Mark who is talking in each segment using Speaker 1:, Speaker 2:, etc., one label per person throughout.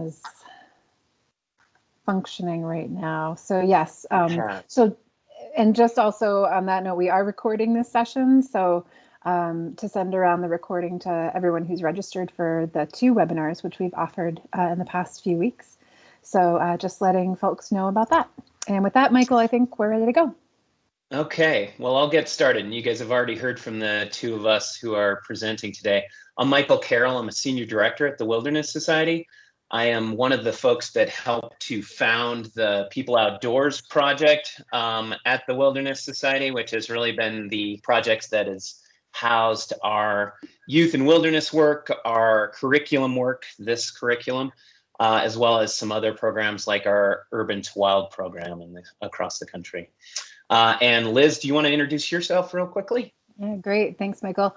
Speaker 1: is functioning right now. So yes, and just also on that note, we are recording this session. So to send around the recording to everyone who's registered for the 2 webinars, which we've offered in the past few weeks. So just letting folks know about that. And with that, Michael, I think we're ready to go.
Speaker 2: Okay, well, I'll get started. And you guys have already heard from the 2 of us who are presenting today. I'm Michael Carroll. I'm a senior director at the Wilderness Society. I am one of the folks that helped to found the People Outdoors project at the Wilderness Society, which has really been the projects that has housed our youth and wilderness work, our curriculum work, this curriculum, as well as some other programs like our Urban to Wild program across the country. And Liz, do you want to introduce yourself real quickly?
Speaker 1: Yeah, great. Thanks, Michael.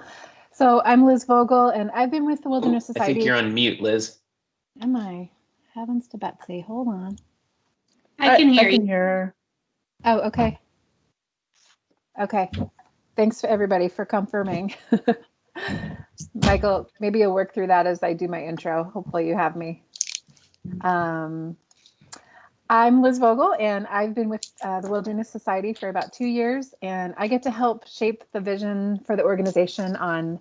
Speaker 1: So I'm Liz Vogel, and I've been with the Wilderness Society.
Speaker 2: I think you're on mute, Liz.
Speaker 1: Am I? Heavens to Betsy. Hold on.
Speaker 3: I can hear you.
Speaker 1: Oh, okay. Okay. Thanks to everybody for confirming. Michael, maybe you'll work through that as I do my intro. Hopefully you have me. I'm Liz Vogel, and I've been with the Wilderness Society for about 2 years, and I get to help shape the vision for the organization on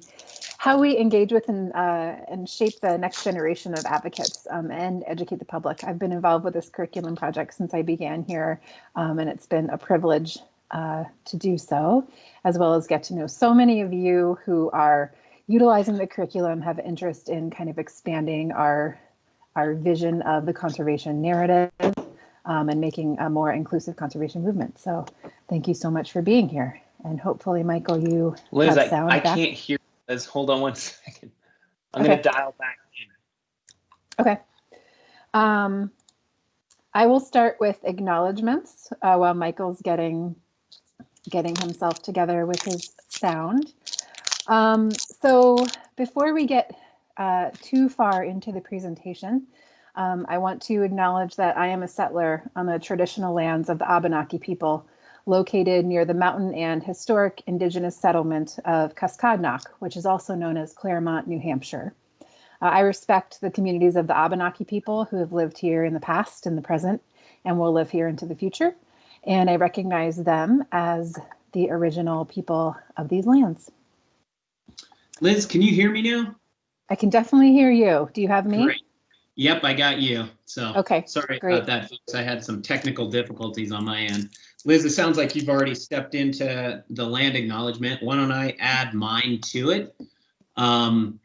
Speaker 1: how we engage with and shape the next generation of advocates and educate the public. I've been involved with this curriculum project since I began here, and it's been a privilege to do so, as well as get to know so many of you who are utilizing the curriculum, have interest in kind of expanding our vision of the conservation narrative and making a more inclusive conservation movement. So thank you so much for being here. And hopefully, Michael, you
Speaker 2: Liz,
Speaker 1: have sound
Speaker 2: I
Speaker 1: back.
Speaker 2: can't hear. Liz, hold on one second. I'm going to dial back in.
Speaker 1: Okay. I will start with acknowledgements while Michael's getting himself together with his sound. So before we get too far into the presentation, I want to acknowledge that I am a settler on the traditional lands of the Abenaki people located near the mountain and historic Indigenous settlement of Cascadnock, which is also known as Claremont, New Hampshire. I respect the communities of the Abenaki people who have lived here in the past and the present and will live here into the future. And I recognize them as the original people of these lands.
Speaker 4: Liz, can you hear me now?
Speaker 1: I can definitely hear you. Do you have me?
Speaker 4: Great. Yep, I got you. So
Speaker 1: okay,
Speaker 4: sorry
Speaker 1: great.
Speaker 4: about that, folks. I had some technical difficulties on my end. Liz, it sounds like you've already stepped into the land acknowledgement. Why don't I add mine to it? And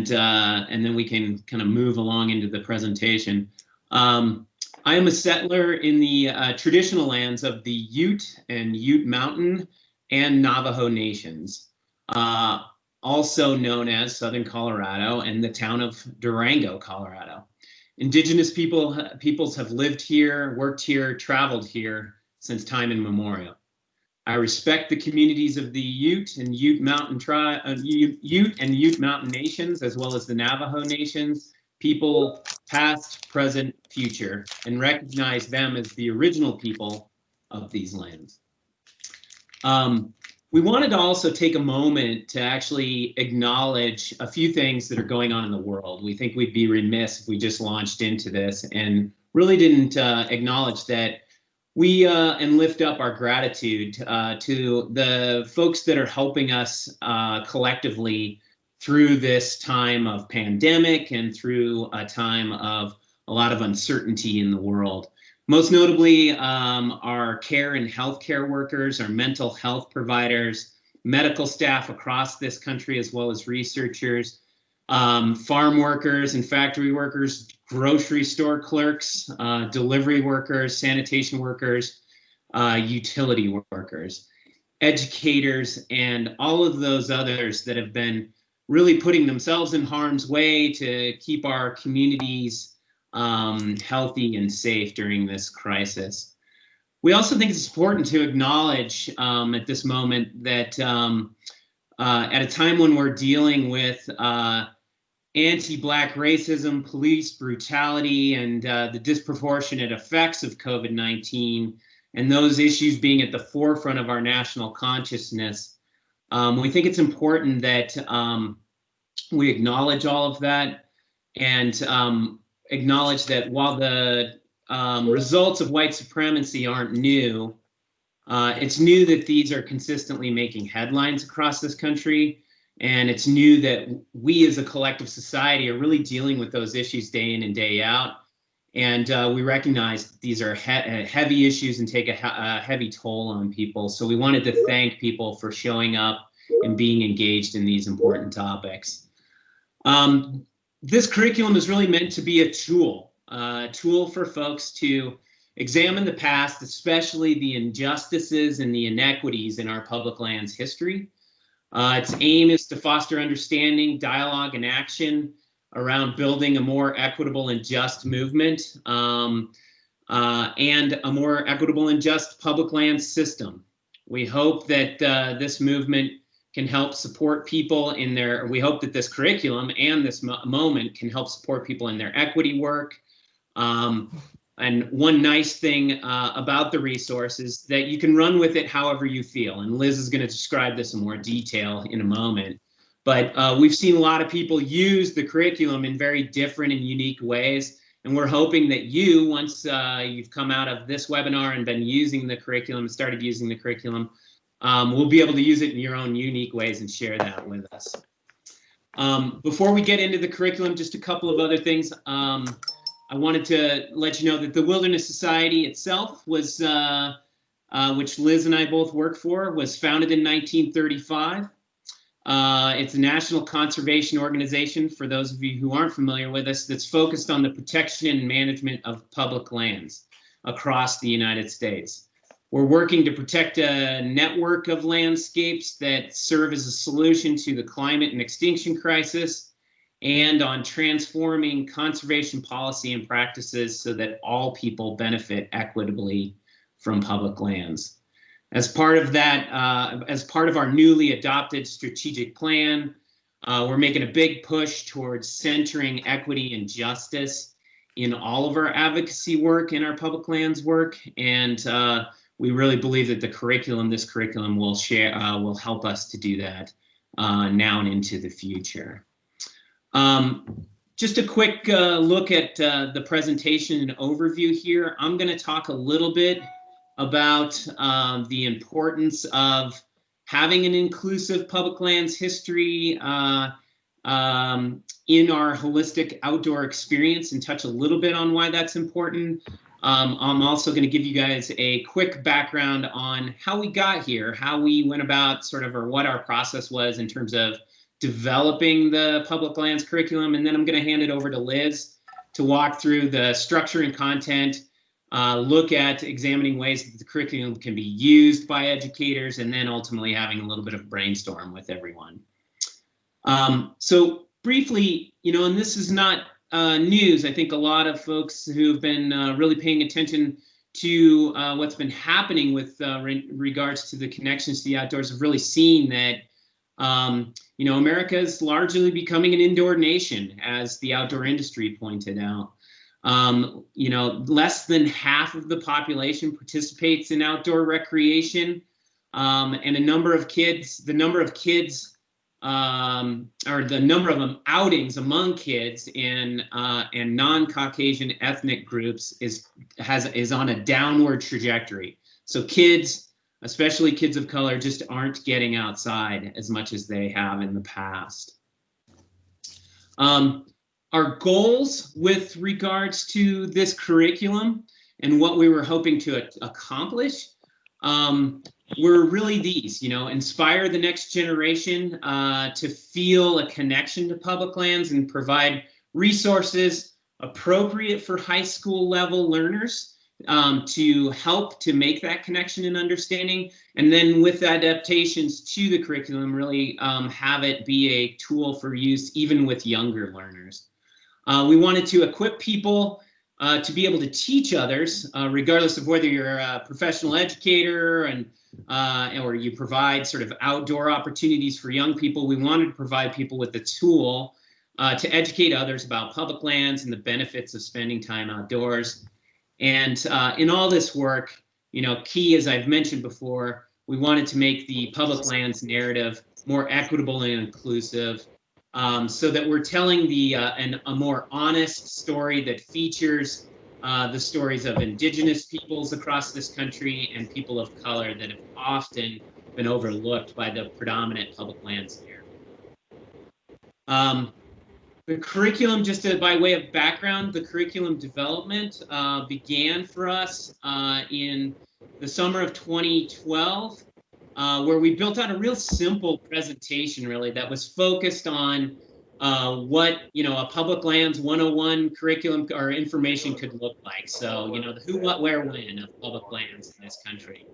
Speaker 4: then we can kind of move along into the presentation. I am a settler in the traditional lands of the Ute and Ute Mountain and Navajo nations, also known as Southern Colorado and the town of Durango, Colorado. Indigenous peoples have lived here, worked here, traveled here since time immemorial. I respect the communities of the Ute and Ute Mountain Ute and Ute Mountain nations, as well as the Navajo nations, people past, present, future, and recognize them as the original people of these lands. We wanted to also take a moment to actually acknowledge a few things that are going on in the world. We think we'd be remiss if we just launched into this and really didn't acknowledge that we and lift up our gratitude to the folks that are helping us collectively through this time of pandemic and through a time of a lot of uncertainty in the world. Most notably, our care and healthcare workers, our mental health providers, medical staff across this country, as well as researchers, farm workers and factory workers, grocery store clerks, delivery workers, sanitation workers, utility workers, educators, and all of those others that have been really putting themselves in harm's way to keep our communities healthy and safe during this crisis. We also think it's important to acknowledge at this moment that at a time when we're dealing with anti-Black racism, police brutality, and the disproportionate effects of COVID-19, and those issues being at the forefront of our national consciousness, we think it's important that we acknowledge all of that and acknowledge that while the results of white supremacy aren't new, it's new that these are consistently making headlines across this country. And it's new that we as a collective society are really dealing with those issues day in and day out. And we recognize these are heavy issues and take a heavy toll on people. So we wanted to thank people for showing up and being engaged in these important topics. This curriculum is really meant to be a tool for folks to examine the past, especially the injustices and the inequities in our public lands history. Its aim is to foster understanding, dialogue, and action around building a more equitable and just movement and a more equitable and just public lands system. We hope that this movement can help support people in their, we hope that this curriculum and this moment can help support people in their equity work. And one nice thing about the resource is that you can run with it however you feel. And Liz is going to describe this in more detail in a moment. But we've seen a lot of people use the curriculum in very different and unique ways. And we're hoping that you, once you've come out of this webinar and been using the curriculum, started using the curriculum, will be able to use it in your own unique ways and share that with us. Before we get into the curriculum, just a couple of other things. I wanted to let you know that the Wilderness Society itself was, which Liz and I both work for, was founded in 1935. It's a national conservation organization, for those of you who aren't familiar with us, that's focused on the protection and management of public lands across the United States. We're working to protect a network of landscapes that serve as a solution to the climate and extinction crisis, and on transforming conservation policy and practices so that all people benefit equitably from public lands. As part of that, as part of our newly adopted strategic plan, we're making a big push towards centering equity and justice in all of our advocacy work and our public lands work. And we really believe that this curriculum will help us to do that now and into the future. Just a quick look at the presentation and overview here. I'm going to talk a little bit about the importance of having an inclusive public lands history in our holistic outdoor experience and touch a little bit on why that's important. I'm also going to give you guys a quick background on how we got here, how we went about or what our process was in terms of developing the public lands curriculum, and then I'm going to hand it over to Liz to walk through the structure and content, look at examining ways that the curriculum can be used by educators, and then ultimately having a little bit of brainstorm with everyone. So briefly, and this is not news. I think a lot of folks who've been really paying attention to what's been happening with regards to the connections to the outdoors have really seen that America is largely becoming an indoor nation, as the outdoor industry pointed out. Less than half of the population participates in outdoor recreation, and the number of outings among kids and non-Caucasian ethnic groups is on a downward trajectory. So kids, especially kids of color, just aren't getting outside as much as they have in the past. Our goals with regards to this curriculum and what we were hoping to accomplish were really these, inspire the next generation to feel a connection to public lands and provide resources appropriate for high school level learners to help to make that connection and understanding, and then with adaptations to the curriculum, really have it be a tool for use even with younger learners. We wanted to equip people to be able to teach others, regardless of whether you're a professional educator or you provide outdoor opportunities for young people. We wanted to provide people with the tool to educate others about public lands and the benefits of spending time outdoors. And in all this work, key, as I've mentioned before, we wanted to make the public lands narrative more equitable and inclusive. so that we're telling a more honest story that features the stories of Indigenous peoples across this country and people of color that have often been overlooked by the predominant public lands there. The curriculum, just by way of background, the curriculum development began for us in the summer of 2012, where we built out a real simple presentation, really, that was focused on what, a public lands 101 curriculum or information could look like. So, the who, what, where, when of public lands in this country.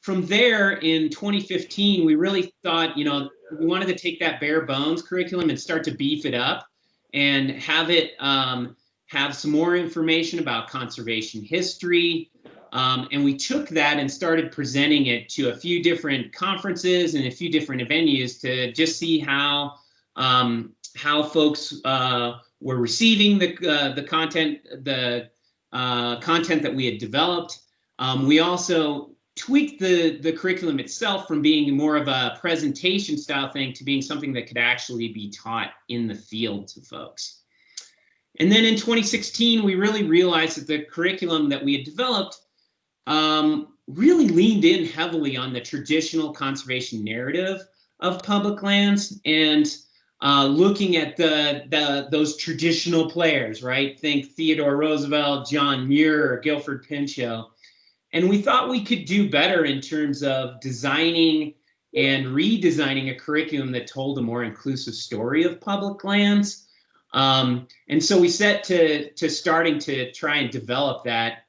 Speaker 4: From there, in 2015, we really thought, we wanted to take that bare bones curriculum and start to beef it up and have it have some more information about conservation history. And we took that and started presenting it to a few different conferences and a few different venues to just see how folks were receiving the content that we had developed. We also tweaked the curriculum itself from being more of a presentation style thing to being something that could actually be taught in the field to folks. And then in 2016, we really realized that the curriculum that we had developed really leaned in heavily on the traditional conservation narrative of public lands and looking at those traditional players, right? Think Theodore Roosevelt, John Muir, Guilford Pinchot. And we thought we could do better in terms of designing and redesigning a curriculum that told a more inclusive story of public lands. And so we set to starting to try and develop that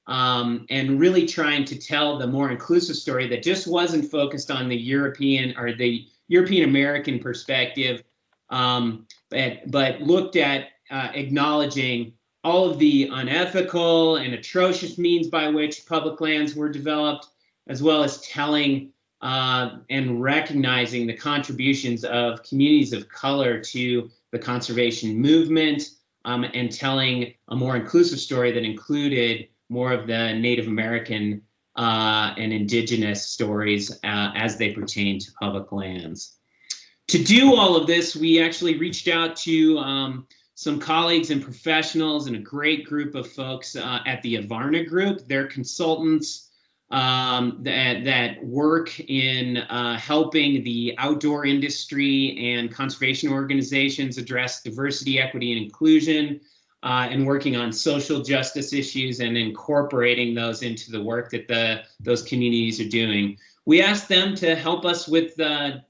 Speaker 4: and really trying to tell the more inclusive story that just wasn't focused on the European or the European American perspective, but looked at acknowledging all of the unethical and atrocious means by which public lands were developed, as well as telling and recognizing the contributions of communities of color to the conservation movement, and telling a more inclusive story that included more of the Native American and Indigenous stories as they pertain to public lands. To do all of this, we actually reached out to some colleagues and professionals and a great group of folks at the Avarna Group. They're consultants that work in helping the outdoor industry and conservation organizations address diversity, equity, and inclusion, and working on social justice issues and incorporating those into the work that those communities are doing. We asked them to help us with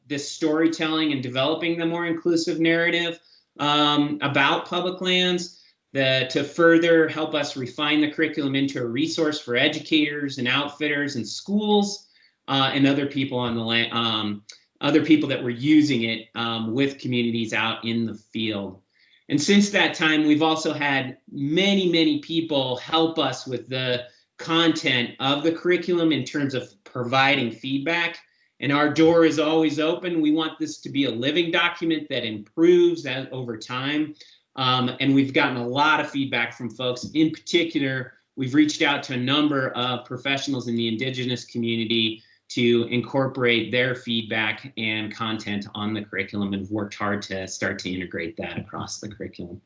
Speaker 4: this storytelling and developing the more inclusive narrative about public lands, to further help us refine the curriculum into a resource for educators and outfitters and schools and other people on the land, other people that were using it with communities out in the field. And since that time, we've also had many people help us with the content of the curriculum in terms of providing feedback. And our door is always open. We want this to be a living document that improves over time. And we've gotten a lot of feedback from folks. In particular, we've reached out to a number of professionals in the Indigenous community to incorporate their feedback and content on the curriculum, and worked hard to start to integrate that across the curriculum.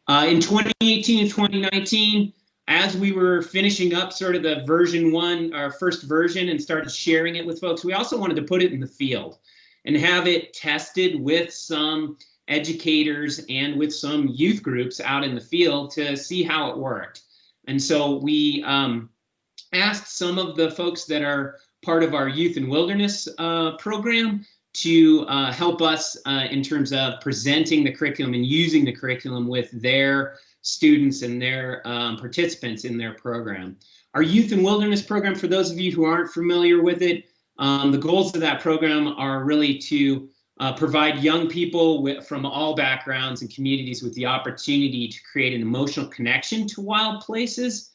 Speaker 4: In 2018 and 2019, as we were finishing up sort of the version 1, our first version, and started sharing it with folks, we also wanted to put it in the field and have it tested with some educators and with some youth groups out in the field to see how it worked. And so we asked some of the folks that are part of our Youth and Wilderness program to help us in terms of presenting the curriculum and using the curriculum with their students and their participants in their program. Our Youth and Wilderness program, for those of you who aren't familiar with it, the goals of that program are really to provide young people from all backgrounds and communities with the opportunity to create an emotional connection to wild places.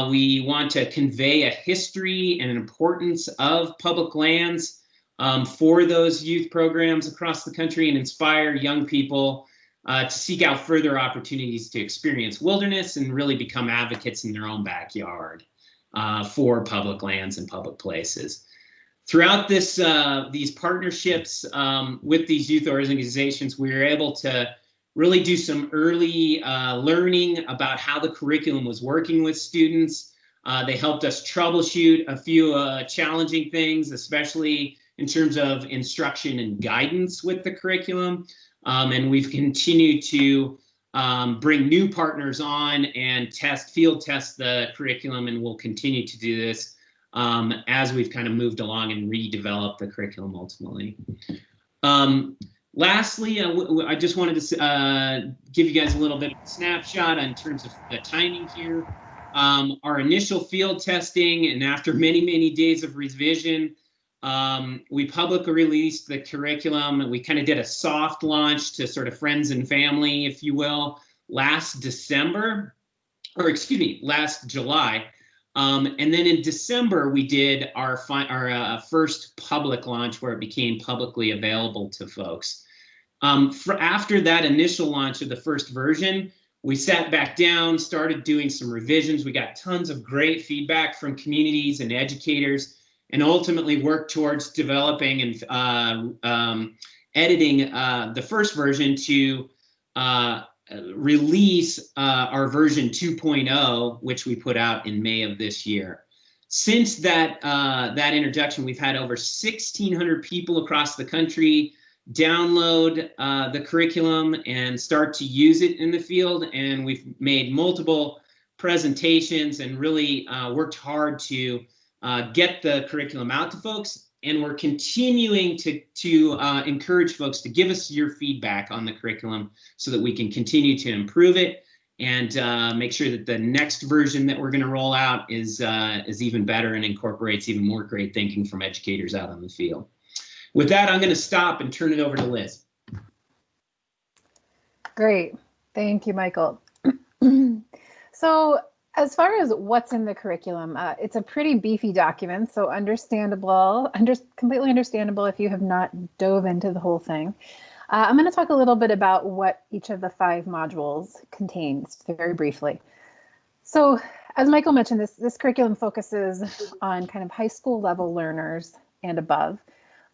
Speaker 4: We want to convey a history and an importance of public lands for those youth programs across the country, and inspire young people to seek out further opportunities to experience wilderness and really become advocates in their own backyard for public lands and public places. Throughout this, these partnerships with these youth organizations, we were able to really do some early learning about how the curriculum was working with students. They helped us troubleshoot a few challenging things, especially in terms of instruction and guidance with the curriculum. And we've continued to bring new partners on and field test the curriculum, and we'll continue to do this as we've kind of moved along and redeveloped the curriculum ultimately. Lastly, I just wanted to give you guys a little bit of a snapshot in terms of the timing here. Our initial field testing, and after many, many days of revision, we publicly released the curriculum, and we kind of did a soft launch to sort of friends and family, if you will, last December, or excuse me, last July. And then in December, we did our first public launch where it became publicly available to folks. After that initial launch of the first version, we sat back down, started doing some revisions. We got tons of great feedback from communities and educators, and ultimately worked towards developing and editing the first version to release our version 2.0, which we put out in May of this year. Since that introduction, we've had over 1,600 people across the country download the curriculum and start to use it in the field, and we've made multiple presentations and really worked hard to get the curriculum out to folks. And we're continuing to encourage folks to give us your feedback on the curriculum so that we can continue to improve it and make sure that the next version that we're going to roll out is even better and incorporates even more great thinking from educators out on the field. With that, I'm going to stop and turn it over to Liz.
Speaker 1: Great. Thank you, Michael. So as far as what's in the curriculum, it's a pretty beefy document, so completely understandable if you have not dove into the whole thing. I'm going to talk a little bit about what each of the 5 modules contains very briefly. So as Michael mentioned, this curriculum focuses on kind of high school level learners and above,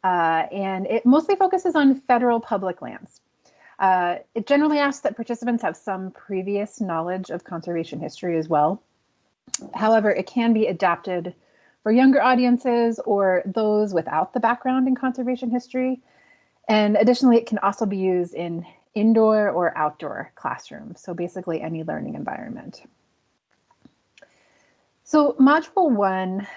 Speaker 1: and it mostly focuses on federal public lands. It generally asks that participants have some previous knowledge of conservation history as well. However, it can be adapted for younger audiences or those without the background in conservation history. And additionally, it can also be used in indoor or outdoor classrooms, so basically any learning environment. So Module 1,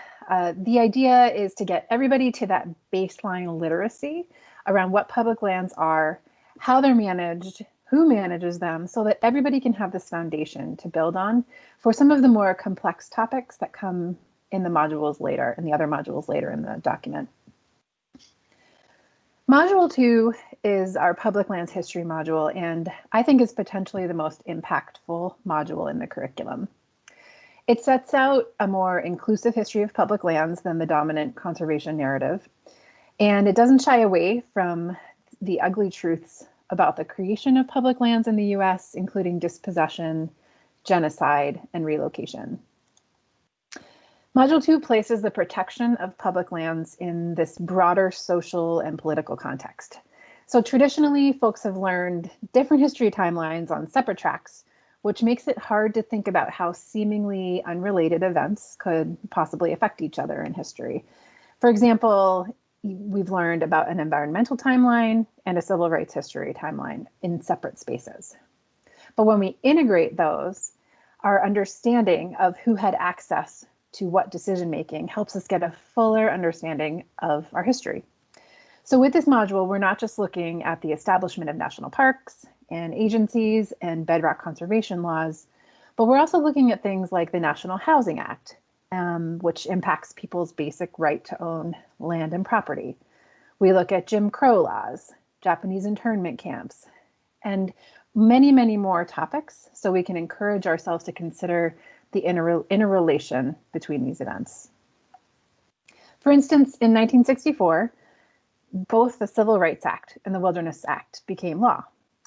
Speaker 1: the idea is to get everybody to that baseline literacy around what public lands are, how they're managed, who manages them, so that everybody can have this foundation to build on for some of the more complex topics that come in the modules later, in the other modules later in the document. Module 2 is our public lands history module, and I think is potentially the most impactful module in the curriculum. It sets out a more inclusive history of public lands than the dominant conservation narrative, and it doesn't shy away from the ugly truths about the creation of public lands in the US, including dispossession, genocide, and relocation. Module 2 places the protection of public lands in this broader social and political context. So traditionally, folks have learned different history timelines on separate tracks, which makes it hard to think about how seemingly unrelated events could possibly affect each other in history. For example, we've learned about an environmental timeline and a civil rights history timeline in separate spaces. But when we integrate those, our understanding of who had access to what decision-making helps us get a fuller understanding of our history. So with this module, we're not just looking at the establishment of national parks and agencies and bedrock conservation laws, but we're also looking at things like the National Housing Act, which impacts people's basic right to own land and property. We look at Jim Crow laws, Japanese internment camps, and many, many more topics, so we can encourage ourselves to consider the interrelation between these events. For instance, in 1964, both the Civil Rights Act and the Wilderness Act became law.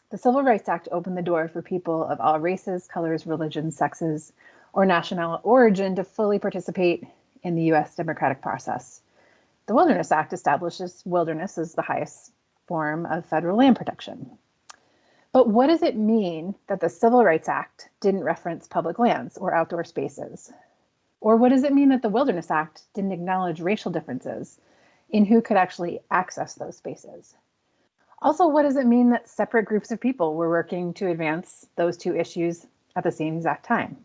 Speaker 1: The Civil Rights Act opened the door for people of all races, colors, religions, sexes, or national origin to fully participate in the US democratic process. The Wilderness Act establishes wilderness as the highest form of federal land protection. But what does it mean that the Civil Rights Act didn't reference public lands or outdoor spaces? Or what does it mean that the Wilderness Act didn't acknowledge racial differences in who could actually access those spaces? Also, what does it mean that separate groups of people were working to advance those two issues at the same exact time?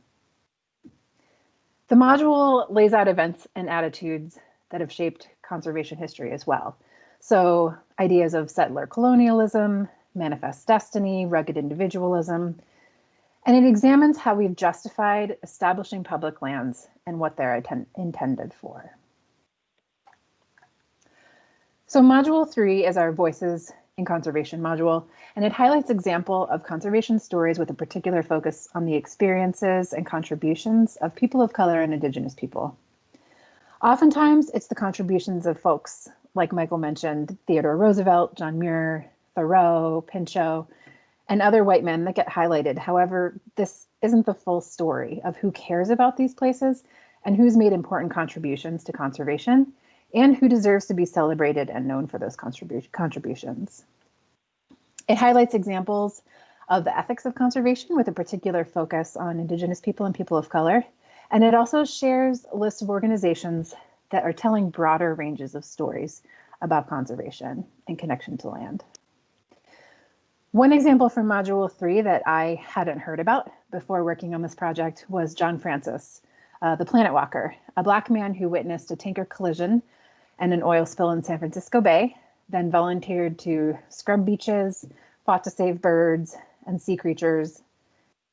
Speaker 1: The module lays out events and attitudes that have shaped conservation history as well. So ideas of settler colonialism, manifest destiny, rugged individualism, and it examines how we've justified establishing public lands and what they're intended for. So module 3 is our Voices in Conservation module, and it highlights example of conservation stories with a particular focus on the experiences and contributions of people of color and Indigenous people. Oftentimes, it's the contributions of folks, like Michael mentioned, Theodore Roosevelt, John Muir, Thoreau, Pinchot, and other white men that get highlighted. However, this isn't the full story of who cares about these places and who's made important contributions to conservation and who deserves to be celebrated and known for those contributions. It highlights examples of the ethics of conservation with a particular focus on Indigenous people and people of color. And it also shares a list of organizations that are telling broader ranges of stories about conservation and connection to land. One example from Module 3 that I hadn't heard about before working on this project was John Francis, the Planet Walker, a Black man who witnessed a tanker collision and an oil spill in San Francisco Bay, then volunteered to scrub beaches, fought to save birds and sea creatures.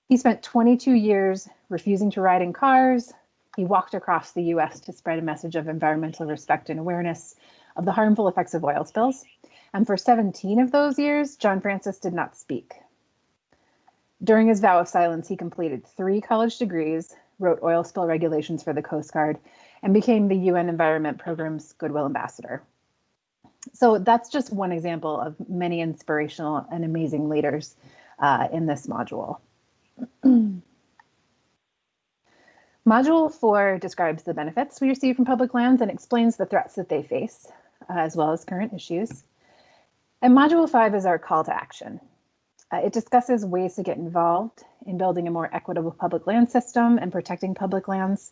Speaker 1: He spent 22 years refusing to ride in cars. He walked across the US to spread a message of environmental respect and awareness of the harmful effects of oil spills. And for 17 of those years, John Francis did not speak. During his vow of silence, he completed 3 college degrees, wrote oil spill regulations for the Coast Guard, and became the UN Environment Programme's Goodwill Ambassador. So that's just one example of many inspirational and amazing leaders in this module. Module 4 describes the benefits we receive from public lands and explains the threats that they face, as well as current issues. And Module 5 is our call to action. It discusses ways to get involved in building a more equitable public land system and protecting public lands.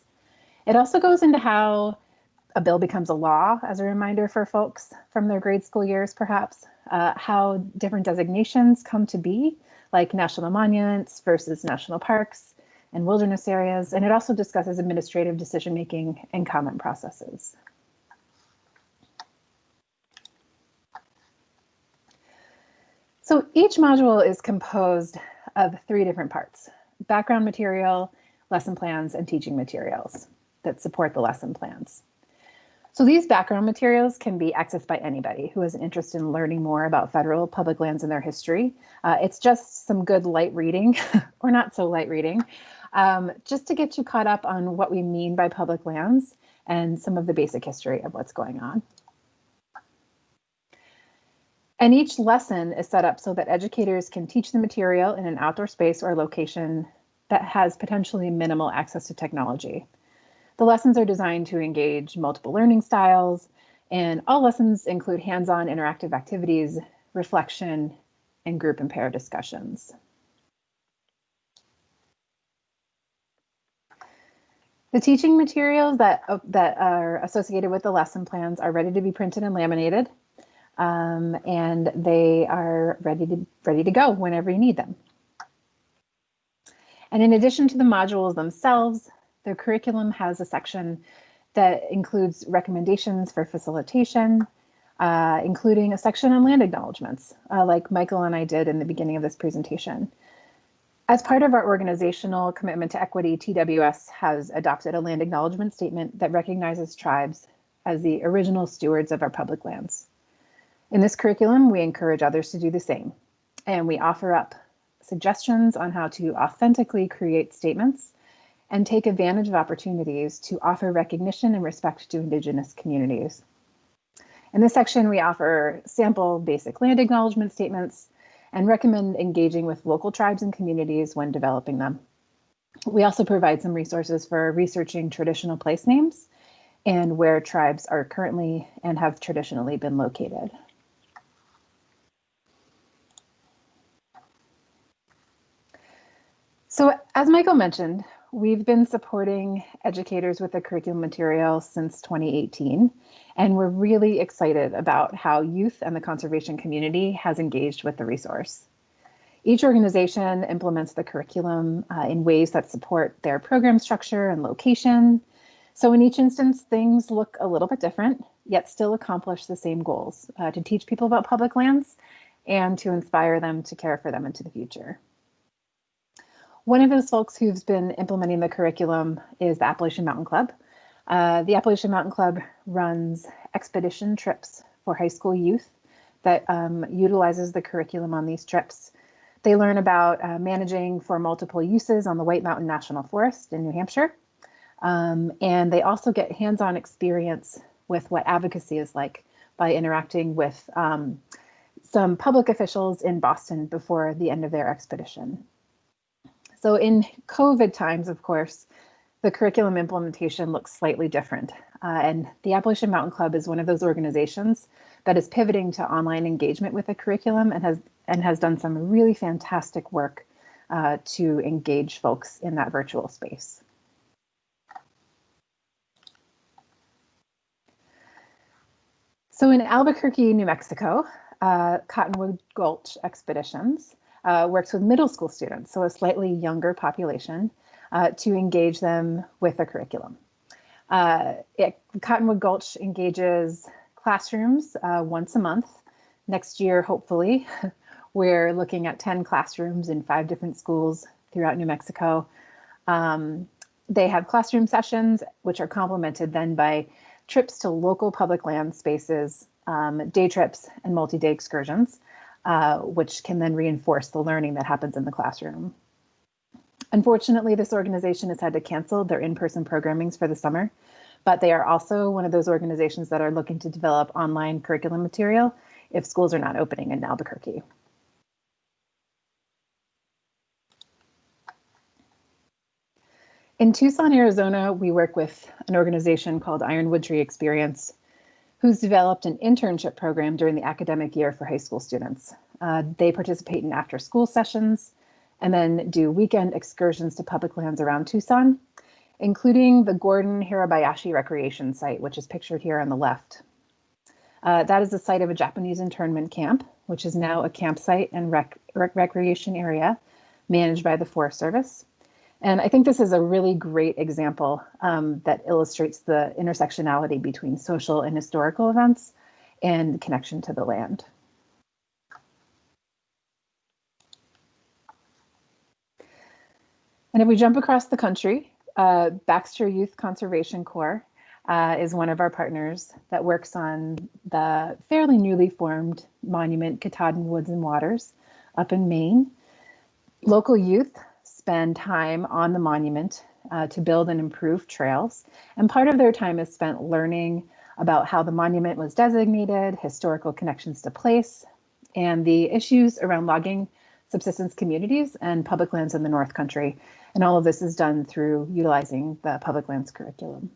Speaker 1: It also goes into how a bill becomes a law, as a reminder for folks from their grade school years, perhaps, how different designations come to be, like national monuments versus national parks and wilderness areas. And it also discusses administrative decision-making and comment processes. So each module is composed of 3 different parts: background material, lesson plans, and teaching materials that support the lesson plans. So these background materials can be accessed by anybody who has an interest in learning more about federal public lands and their history. It's just some good light reading, or not so light reading, just to get you caught up on what we mean by public lands and some of the basic history of what's going on. And each lesson is set up so that educators can teach the material in an outdoor space or location that has potentially minimal access to technology. The lessons are designed to engage multiple learning styles, and all lessons include hands-on interactive activities, reflection, and group and pair discussions. The teaching materials that are associated with the lesson plans are ready to be printed and laminated. And they are ready to go whenever you need them. And in addition to the modules themselves, the curriculum has a section that includes recommendations for facilitation, including a section on land acknowledgements, like Michael and I did in the beginning of this presentation. As part of our organizational commitment to equity, TWS has adopted a land acknowledgement statement that recognizes tribes as the original stewards of our public lands. In this curriculum, we encourage others to do the same, and we offer up suggestions on how to authentically create statements and take advantage of opportunities to offer recognition and respect to Indigenous communities. In this section, we offer sample basic land acknowledgement statements and recommend engaging with local tribes and communities when developing them. We also provide some resources for researching traditional place names and where tribes are currently and have traditionally been located. So as Michael mentioned, we've been supporting educators with the curriculum material since 2018, and we're really excited about how youth and the conservation community has engaged with the resource. Each organization implements the curriculum in ways that support their program structure and location. So in each instance, things look a little bit different, yet still accomplish the same goals, to teach people about public lands and to inspire them to care for them into the future. One of those folks who's been implementing the curriculum is the Appalachian Mountain Club. The Appalachian Mountain Club runs expedition trips for high school youth that utilizes the curriculum on these trips. They learn about managing for multiple uses on the White Mountain National Forest in New Hampshire. And they also get hands-on experience with what advocacy is like by interacting with some public officials in Boston before the end of their expedition. So in COVID times, of course, the curriculum implementation looks slightly different. And the Appalachian Mountain Club is one of those organizations that is pivoting to online engagement with the curriculum and has done some really fantastic work to engage folks in that virtual space. So in Albuquerque, New Mexico, Cottonwood Gulch Expeditions works with middle school students, so a slightly younger population, to engage them with the curriculum. Cottonwood Gulch engages classrooms once a month. Next year, hopefully, we're looking at 10 classrooms in 5 different schools throughout New Mexico. They have classroom sessions, which are complemented then by trips to local public land spaces, day trips, and multi-day excursions, which can then reinforce the learning that happens in the classroom. Unfortunately, this organization has had to cancel their in-person programmings for the summer, but they are also one of those organizations that are looking to develop online curriculum material if schools are not opening in Albuquerque. In Tucson, Arizona, we work with an organization called Ironwood Tree Experience, who's developed an internship program during the academic year for high school students. They participate in after-school sessions and then do weekend excursions to public lands around Tucson, including the Gordon Hirabayashi Recreation Site, which is pictured here on the left. That is the site of a Japanese internment camp, which is now a campsite and recreation area managed by the Forest Service. And I think this is a really great example that illustrates the intersectionality between social and historical events and connection to the land. And if we jump across the country, Baxter Youth Conservation Corps is one of our partners that works on the fairly newly formed monument Katahdin Woods and Waters up in Maine. Local youth spend time on the monument to build and improve trails. And part of their time is spent learning about how the monument was designated, historical connections to place, and the issues around logging subsistence communities and public lands in the North Country. And all of this is done through utilizing the public lands curriculum.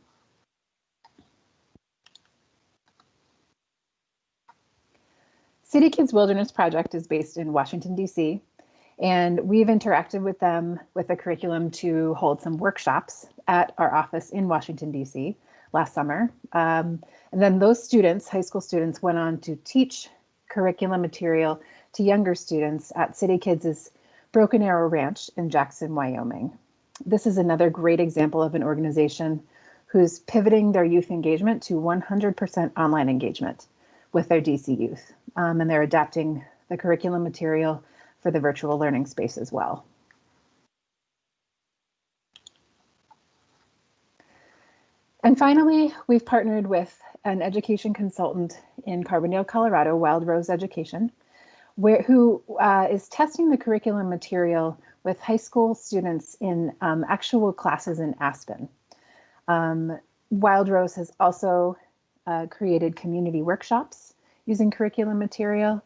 Speaker 1: City Kids Wilderness Project is based in Washington, D.C., and we've interacted with them with the curriculum to hold some workshops at our office in Washington, D.C. last summer. And then those students, high school students, went on to teach curriculum material to younger students at City Kids' Broken Arrow Ranch in Jackson, Wyoming. This is another great example of an organization who's pivoting their youth engagement to 100% online engagement with their DC youth. And they're adapting the curriculum material for the virtual learning space as well. And finally, we've partnered with an education consultant in Carbondale, Colorado, Wild Rose Education, who is testing the curriculum material with high school students in actual classes in Aspen. Wild Rose has also created community workshops using curriculum material,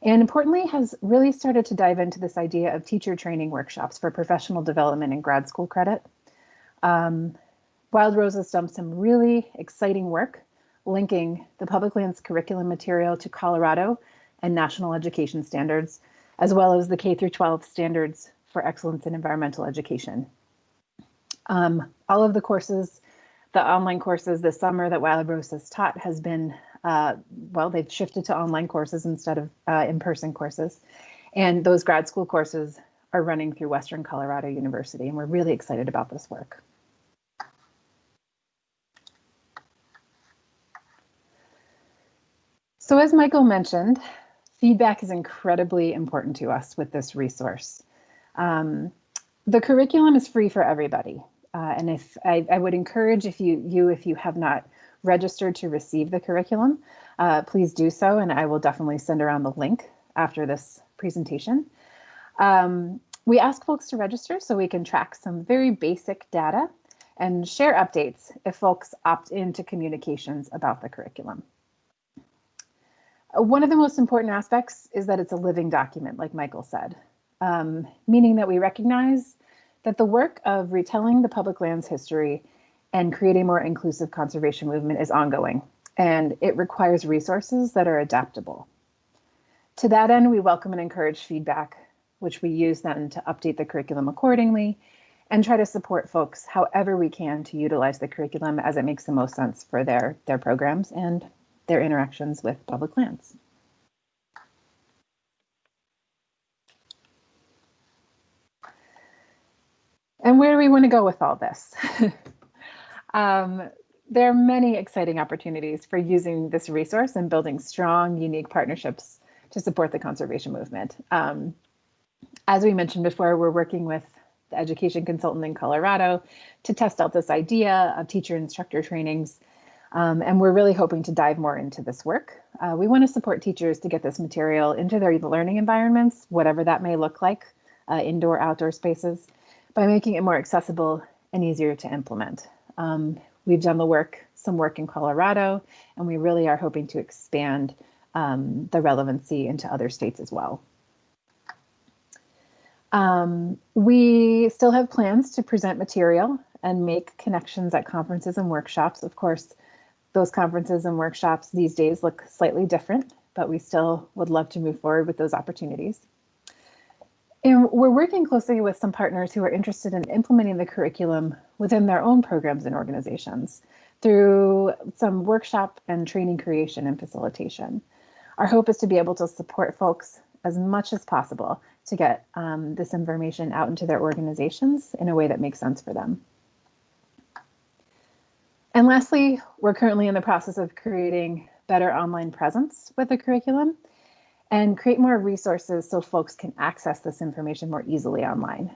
Speaker 1: and importantly has really started to dive into this idea of teacher training workshops for professional development and grad school credit. Wild Rose has done some really exciting work linking the public lands curriculum material to Colorado and national education standards, as well as the K through 12 standards for excellence in environmental education. All of the courses, the online courses this summer that Wild Rose has taught has been, well, they've shifted to online courses instead of in-person courses. And those grad school courses are running through Western Colorado University, and we're really excited about this work. So as Michael mentioned, feedback is incredibly important to us with this resource. The curriculum is free for everybody. And if I would encourage if you have not registered to receive the curriculum, please do so, and I will definitely send around the link after this presentation. We ask folks to register so we can track some very basic data and share updates if folks opt into communications about the curriculum. One of the most important aspects is that it's a living document, like Michael said, meaning that we recognize that the work of retelling the public lands history and creating a more inclusive conservation movement is ongoing, and it requires resources that are adaptable. To that end, we welcome and encourage feedback, which we use then to update the curriculum accordingly and try to support folks however we can to utilize the curriculum as it makes the most sense for their programs and their interactions with public lands. And where do we want to go with all this? There are many exciting opportunities for using this resource and building strong, unique partnerships to support the conservation movement. As we mentioned before, we're working with the education consultant in Colorado to test out this idea of teacher-instructor trainings. And we're really hoping to dive more into this work. We want to support teachers to get this material into their learning environments, whatever that may look like, indoor, outdoor spaces, by making it more accessible and easier to implement. We've done some work in Colorado, and we really are hoping to expand the relevancy into other states as well. We still have plans to present material and make connections at conferences and workshops. Of course, those conferences and workshops these days look slightly different, but we still would love to move forward with those opportunities. And we're working closely with some partners who are interested in implementing the curriculum within their own programs and organizations through some workshop and training creation and facilitation. Our hope is to be able to support folks as much as possible to get this information out into their organizations in a way that makes sense for them. And lastly, we're currently in the process of creating better online presence with the curriculum and create more resources so folks can access this information more easily online.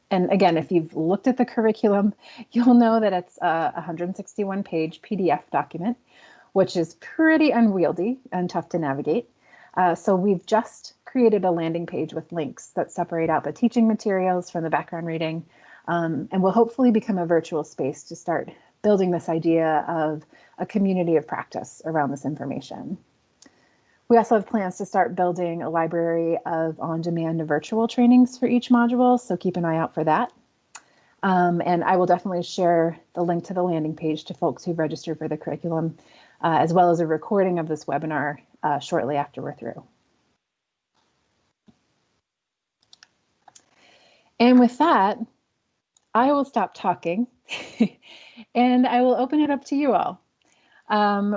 Speaker 1: And again, if you've looked at the curriculum, you'll know that it's a 161-page PDF document, which is pretty unwieldy and tough to navigate. So we've just created a landing page with links that separate out the teaching materials from the background reading, and will hopefully become a virtual space to start building this idea of a community of practice around this information. We also have plans to start building a library of on-demand virtual trainings for each module, so keep an eye out for that. And I will definitely share the link to the landing page to folks who've registered for the curriculum, as well as a recording of this webinar shortly after we're through. And with that, I will stop talking and I will open it up to you all.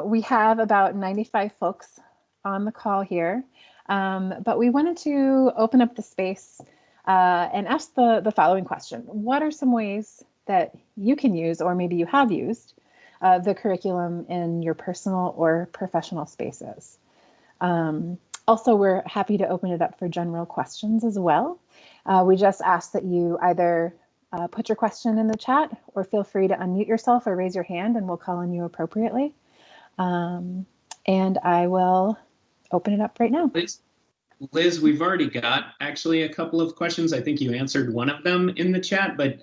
Speaker 1: We have about 95 folks on the call here, but we wanted to open up the space and ask the following question. What are some ways that you can use, or maybe you have used, the curriculum in your personal or professional spaces? Also, we're happy to open it up for general questions as well. We just ask that you either put your question in the chat or feel free to unmute yourself or raise your hand and we'll call on you appropriately. And I will open it up right now.
Speaker 4: Liz, we've already got actually a couple of questions. I think you answered one of them in the chat, but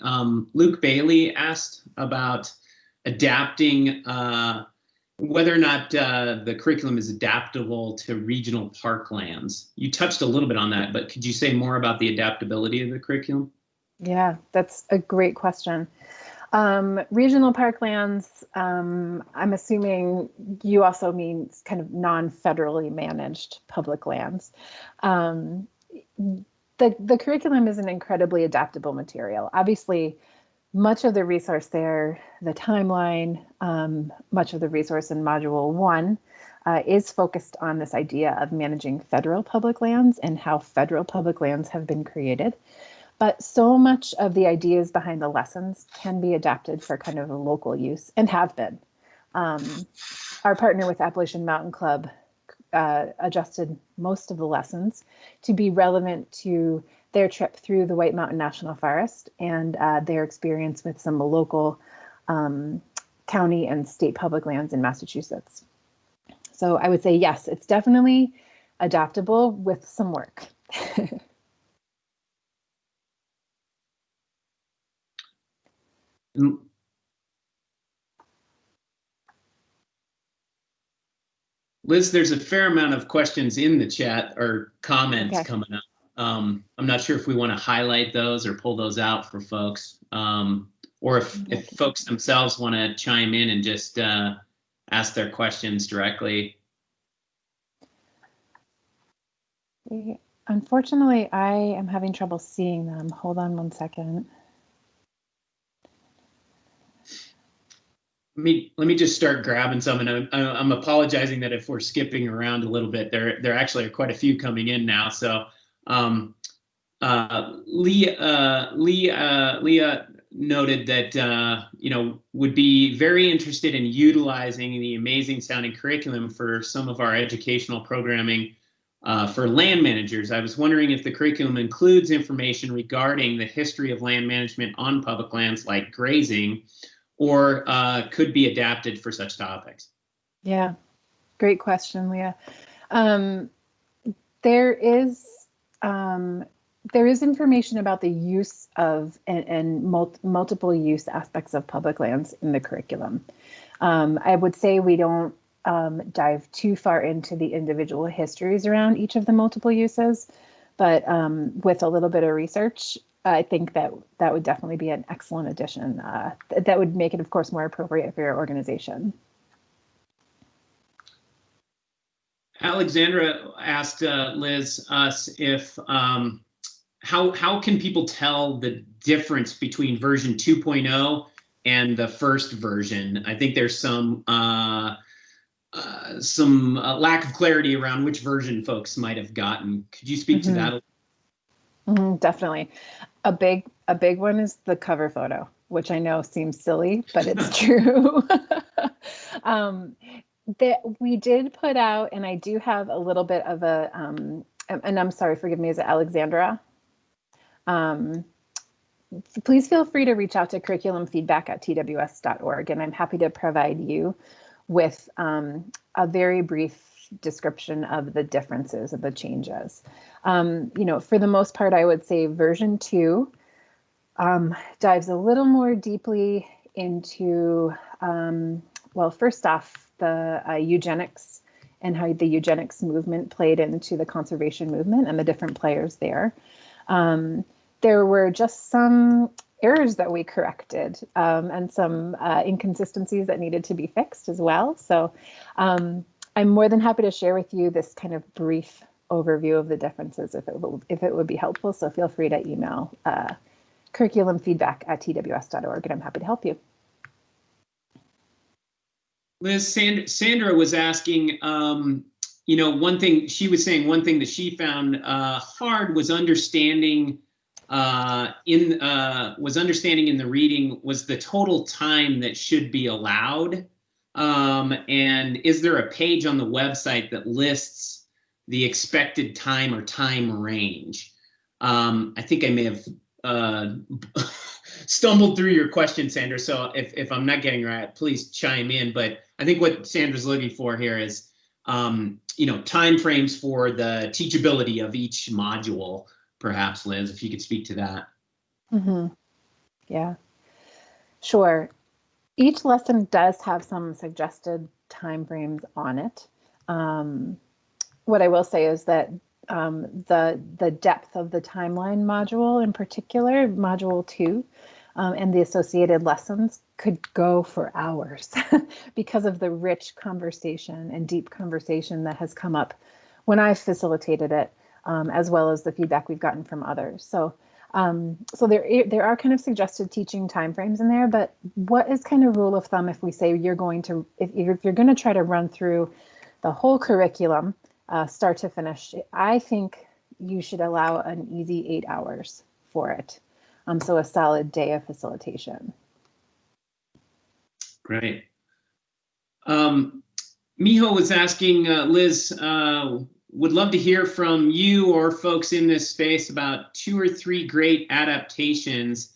Speaker 4: Luke Bailey asked about adapting, whether or not the curriculum is adaptable to regional parklands. You touched a little bit on that, but could you say more about the adaptability of the curriculum?
Speaker 1: Yeah, that's a great question. Regional parklands, I'm assuming you also mean kind of non-federally managed public lands. The curriculum is an incredibly adaptable material. Obviously, much of the resource there, the timeline, much of the resource in Module 1 is focused on this idea of managing federal public lands and how federal public lands have been created. But so much of the ideas behind the lessons can be adapted for kind of a local use and have been. Our partner with Appalachian Mountain Club adjusted most of the lessons to be relevant to their trip through the White Mountain National Forest and their experience with some local county and state public lands in Massachusetts. So I would say, yes, it's definitely adaptable with some work.
Speaker 4: Liz, there's a fair amount of questions in the chat or comments coming up. I'm not sure if we want to highlight those or pull those out for folks, or if folks themselves want to chime in and just ask their questions directly.
Speaker 1: Unfortunately, I am having trouble seeing them. Hold on one second.
Speaker 4: Let me just start grabbing some, and I'm apologizing that if we're skipping around a little bit, there actually are quite a few coming in now. So Leah noted that would be very interested in utilizing the amazing sounding curriculum for some of our educational programming for land managers. I was wondering if the curriculum includes information regarding the history of land management on public lands like grazing, or could be adapted for such topics?
Speaker 1: Yeah, great question, Leah. There is information about the use of and multiple use aspects of public lands in the curriculum. I would say we don't dive too far into the individual histories around each of the multiple uses, but with a little bit of research, I think that would definitely be an excellent addition. That would make it, of course, more appropriate for your organization.
Speaker 4: Alexandra asked Liz us if how can people tell the difference between version 2.0 and the first version? I think there's some lack of clarity around which version folks might have gotten. Could you speak to that?
Speaker 1: Definitely. A big one is the cover photo, which I know seems silly, but it's true. That we did put out, and I do have a little bit of a, and I'm sorry, forgive me, is it Alexandra? Please feel free to reach out to curriculumfeedback@tws.org, and I'm happy to provide you with a very brief description of the differences of the changes. For the most part, I would say version 2 dives a little more deeply into, well, first off, the eugenics and how the eugenics movement played into the conservation movement and the different players there. There were just some errors that we corrected and some inconsistencies that needed to be fixed as well. So I'm more than happy to share with you this kind of brief overview of the differences if it would be helpful. So feel free to email curriculumfeedback@tws.org, and I'm happy to help you.
Speaker 4: Liz, Sandra was asking, one thing she was saying, one thing that she found hard was understanding in the reading was the total time that should be allowed. And is there a page on the website that lists the expected time or time range? I think I may have stumbled through your question, Sandra. So if I'm not getting it right, please chime in. But I think what Sandra's looking for here is, time frames for the teachability of each module, perhaps, Liz, if you could speak to that.
Speaker 1: Yeah, sure. Each lesson does have some suggested timeframes on it. What I will say is that the depth of the timeline module in particular, module 2, and the associated lessons could go for hours because of the rich conversation and deep conversation that has come up when I've facilitated it, as well as the feedback we've gotten from others. So there are kind of suggested teaching timeframes in there, but what is kind of rule of thumb if we say you're going to, if you're going to try to run through the whole curriculum, start to finish, I think you should allow an easy 8 hours for it. So a solid day of facilitation.
Speaker 4: Great. Miho was asking, Liz, would love to hear from you or folks in this space about 2 or 3 great adaptations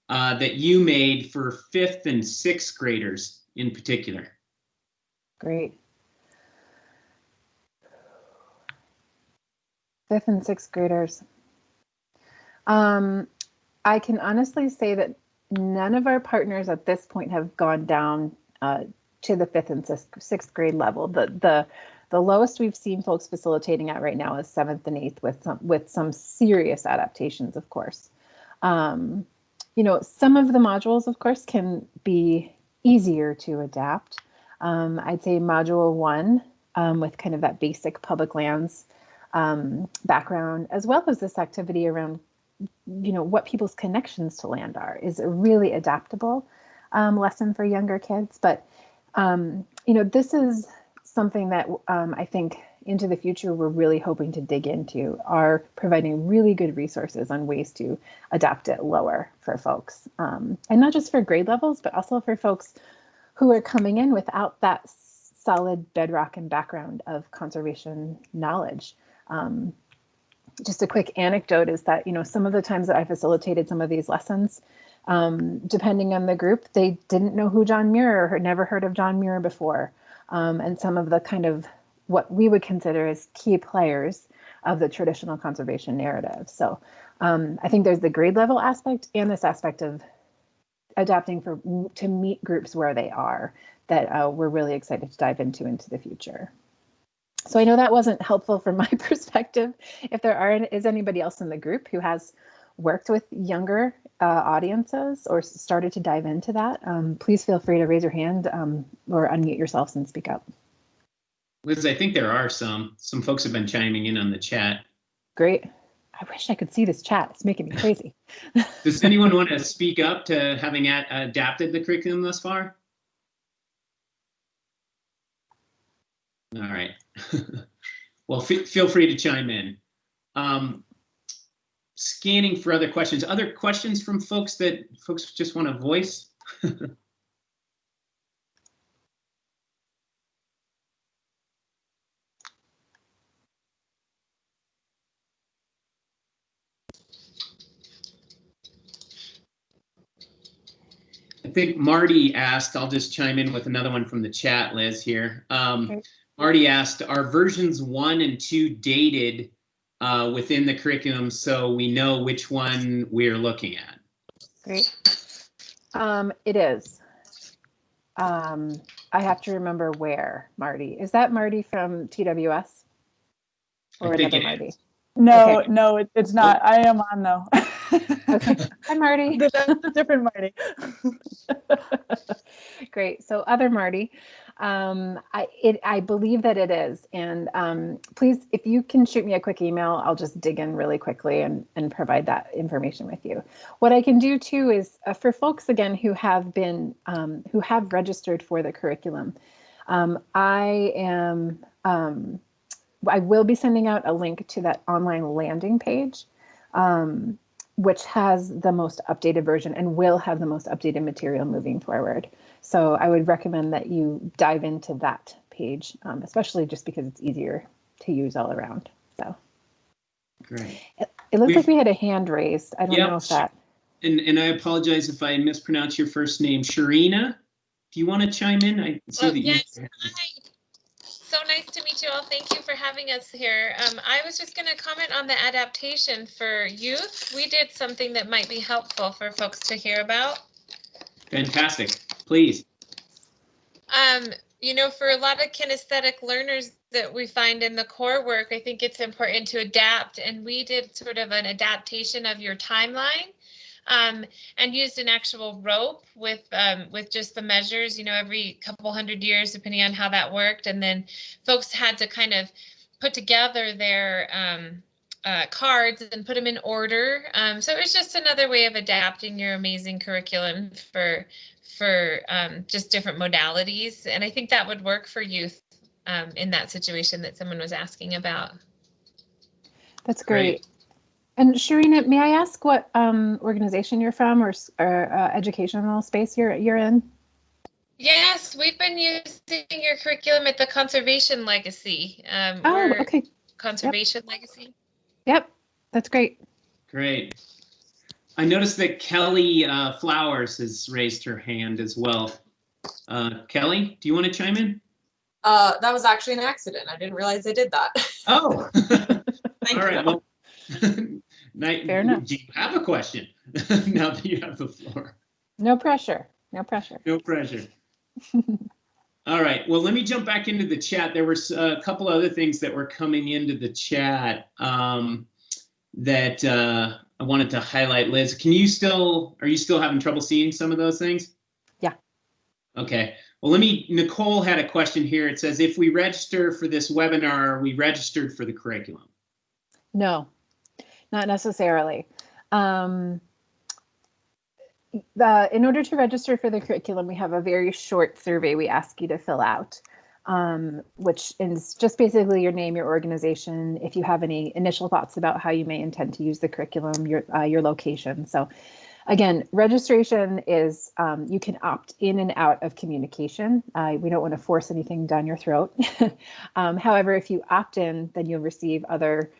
Speaker 4: that you made for 5th and 6th graders in particular.
Speaker 1: Great. 5th and 6th graders. I can honestly say that none of our partners at this point have gone down to the 5th and 6th grade level. The lowest we've seen folks facilitating at right now is 7th and 8th with some serious adaptations, of course. You know, some of the modules, of course, can be easier to adapt. I'd say module 1 with kind of that basic public lands background, as well as this activity around, you know, what people's connections to land are, is a really adaptable lesson for younger kids. But, you know, this is something that I think into the future we're really hoping to dig into, are providing really good resources on ways to adapt it lower for folks. And not just for grade levels, but also for folks who are coming in without that solid bedrock and background of conservation knowledge. Just a quick anecdote is that, you know, some of the times that I facilitated some of these lessons, depending on the group, they didn't know who John Muir or had never heard of John Muir before. And some of the kind of what we would consider as key players of the traditional conservation narrative. So I think there's the grade level aspect and this aspect of adapting to meet groups where they are that we're really excited to dive into the future. So I know that wasn't helpful from my perspective. If there is anybody else in the group who has worked with younger audiences or started to dive into that, please feel free to raise your hand or unmute yourselves and speak up.
Speaker 4: Liz, I think there are some folks have been chiming in on the chat.
Speaker 1: Great. I wish I could see this chat. It's making me crazy.
Speaker 4: Does anyone want to speak up to having adapted the curriculum thus far? All right. Well, feel free to chime in. Scanning for other questions. Other questions from folks that folks just want to voice? I think Marty asked, I'll just chime in with another one from the chat, Liz, here. Okay. Marty asked, are versions 1 and 2 dated within the curriculum so we know which one we're looking at?
Speaker 1: Great. It is. I have to remember where, Marty. Is that Marty from TWS? Or another Marty?
Speaker 5: No,
Speaker 1: okay.
Speaker 5: No, it's not. I am on though.
Speaker 1: Okay. Hi, Marty.
Speaker 5: That's a different Marty.
Speaker 1: Great. So other Marty, I believe that it is. And please, if you can shoot me a quick email, I'll just dig in really quickly and provide that information with you. What I can do too is for folks, again, who have registered for the curriculum, I will be sending out a link to that online landing page, which has the most updated version and will have the most updated material moving forward. So I would recommend that you dive into that page, especially just because it's easier to use all around. So
Speaker 4: great.
Speaker 1: It looks like we had a hand raised. I don't know if that.
Speaker 4: And I apologize if I mispronounce your first name, Sharina. Do you want to chime in? I see that
Speaker 6: yes. Hi. So nice to meet you all. Thank you for having us here. I was just going to comment on the adaptation for youth. We did something that might be helpful for folks to hear about.
Speaker 4: Fantastic. Please.
Speaker 6: You know, for a lot of kinesthetic learners that we find in the core work, I think it's important to adapt. And we did sort of an adaptation of your timeline. and used an actual rope with just the measures, every couple hundred years, depending on how that worked. And then folks had to kind of put together their cards and put them in order. So it was just another way of adapting your amazing curriculum for just different modalities. And I think that would work for youth in that situation that someone was asking about.
Speaker 1: That's great. And Sharina, may I ask what organization you're from or educational space you're in?
Speaker 6: Yes, we've been using your curriculum at the Conservation Legacy.
Speaker 1: Okay.
Speaker 6: Conservation Legacy.
Speaker 1: Yep, that's great.
Speaker 4: Great. I noticed that Kelly Flowers has raised her hand as well. Kelly, do you want to chime in?
Speaker 7: That was actually an accident. I didn't realize I did that.
Speaker 4: Oh,
Speaker 7: Thank
Speaker 4: all right.
Speaker 7: you.
Speaker 4: Well,
Speaker 1: Fair enough.
Speaker 4: Do you have a question now that you have the floor?
Speaker 1: No pressure. No pressure.
Speaker 4: No pressure. All right. Well, let me jump back into the chat. There were a couple other things that were coming into the chat that I wanted to highlight. Liz, are you still having trouble seeing some of those things?
Speaker 1: Yeah.
Speaker 4: Okay. Well, Nicole had a question here. It says, if we register for this webinar, are we registered for the curriculum?
Speaker 1: No, not necessarily. In order to register for the curriculum, we have a very short survey we ask you to fill out, which is just basically your name, your organization, if you have any initial thoughts about how you may intend to use the curriculum, your location. So again, registration is, you can opt in and out of communication. We don't want to force anything down your throat. However, if you opt in, then you'll receive other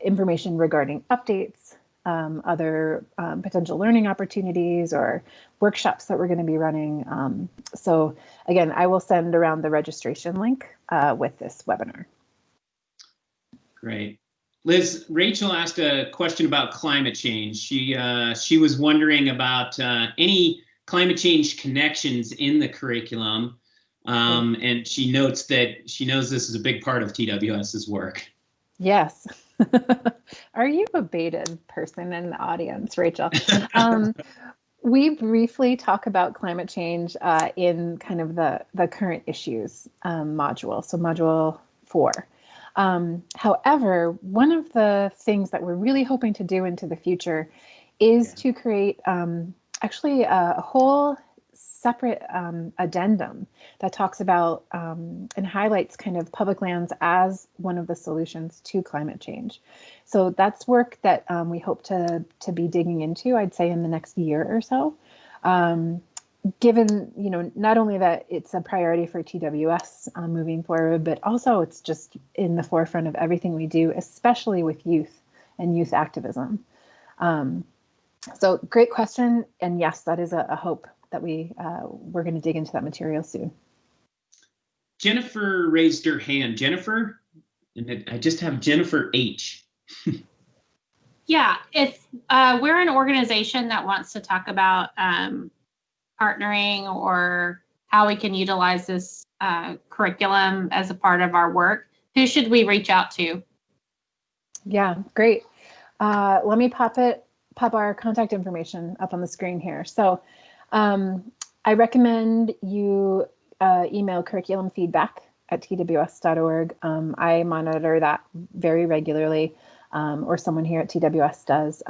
Speaker 1: information regarding updates, other potential learning opportunities or workshops that we're going to be running. So again, I will send around the registration link with this webinar.
Speaker 4: Great. Liz, Rachel asked a question about climate change. She was wondering about any climate change connections in the curriculum. And she notes that she knows this is a big part of TWS's work.
Speaker 1: Yes. Are you a baited person in the audience, Rachel? We briefly talk about climate change in kind of the current issues module, so module 4. However, one of the things that we're really hoping to do into the future is to create actually a whole separate addendum that talks about and highlights kind of public lands as one of the solutions to climate change. So that's work that we hope to be digging into, I'd say, in the next year or so. Given, not only that it's a priority for TWS moving forward, but also it's just in the forefront of everything we do, especially with youth and youth activism. So great question. And yes, that is a hope that we're going to dig into that material soon.
Speaker 4: Jennifer raised her hand. Jennifer, and I just have Jennifer H.
Speaker 3: Yeah, if we're an organization that wants to talk about partnering or how we can utilize this curriculum as a part of our work, who should we reach out to?
Speaker 1: Yeah, great. Let me pop our contact information up on the screen here. So I recommend you email curriculumfeedback@tws.org. I monitor that very regularly, or someone here at TWS does.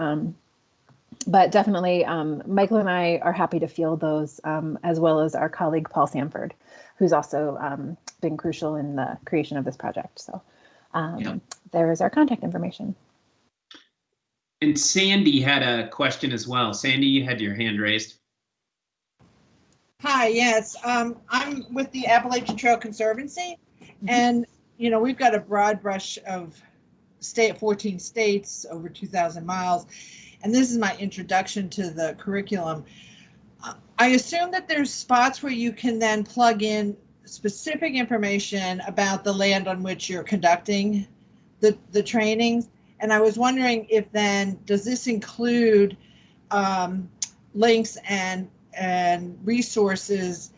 Speaker 1: But definitely, Michael and I are happy to field those, as well as our colleague Paul Sanford, who's also been crucial in the creation of this project. So there is our contact information.
Speaker 4: And Sandy had a question as well. Sandy, you had your hand raised.
Speaker 8: Hi, yes. I'm with the Appalachian Trail Conservancy, and we've got a broad brush of 14 states, over 2,000 miles, and this is my introduction to the curriculum. I assume that there's spots where you can then plug in specific information about the land on which you're conducting the trainings, and I was wondering if then, does this include links and resources